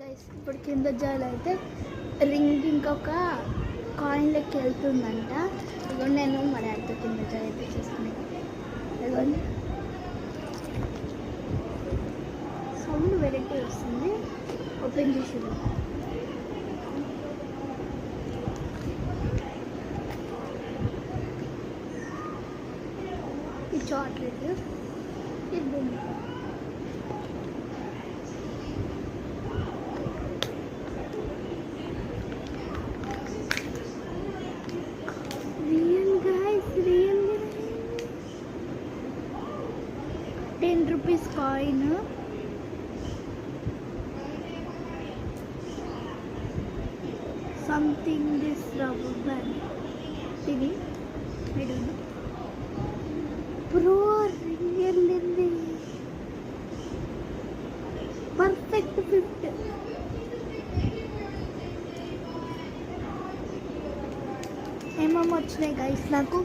Guys ఇప్పుడు కింద జాలు అయితే రింగ్ ఇంకొక కాయిన్ లెక్క వెళ్తుందంట. ఇదిగో నేను మా డాడీతో కింద జాలు అయితే చేసుకున్నాను. ఇదిగోండి సౌండ్ వెరైటీ వస్తుంది. ఓపెన్ చేసి ఈ చాక్లెట్ ఇది బొమ్మ. ₹10 coin. Something this rubber band ఇది ప్రో రింగ్ వెళ్ళింది. Perfect fit. ఏమేమి వచ్చినాయి గైస్ నాకు.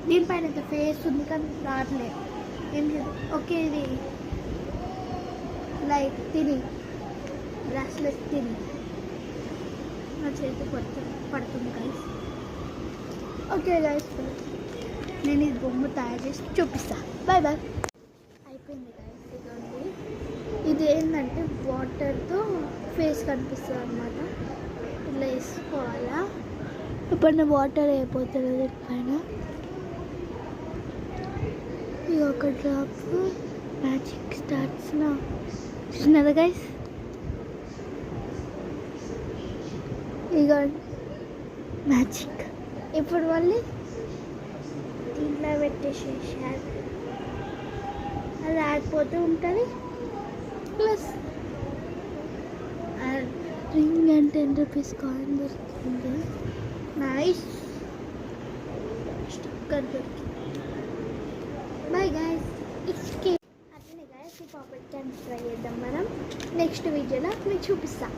దీనిపైన అయితే ఫేస్ ఉంది కానీ రావట్లేదు. ఏం లేదు. ఓకే ఇది లైక్ తిని బ్రాస్లెట్ తిని నా చేతి పడుతుంది గైస్. ఓకే గైస్ నేను ఇది బొమ్మ తయారు చేసి చూపిస్తా. Bye bye. అయిపోయింది గైస్. ఇదండి ఇది ఏంటంటే వాటర్తో ఫేస్ కనిపిస్తుంది అన్నమాట. ఇట్లా వేసుకోవాలా. ఇప్పుడు వాటర్ అయిపోతుంది దీనిపైన. ఇది ఒక డ్రాప్ మ్యాజిక్ స్టార్ట్స్ నా చూసినారా గైస్. ఇక మ్యాజిక్ ఇప్పుడు మళ్ళీ దీంట్లో పెట్టేసేసారు. అది ఆడిపోతూ ఉంటుంది. ప్లస్ రింగ్ అండ్ ₹10 కాయిన్ దొరుకుతుంది. నైస్ స్టిక్కర్ దొరికింది. Bye guys. అట్లనే గైస్ ఈ పాపడ్ క్యాన్స్ ట్రై చేద్దాం మనం నెక్స్ట్ వీడియోలో మీకు చూపిస్తాం.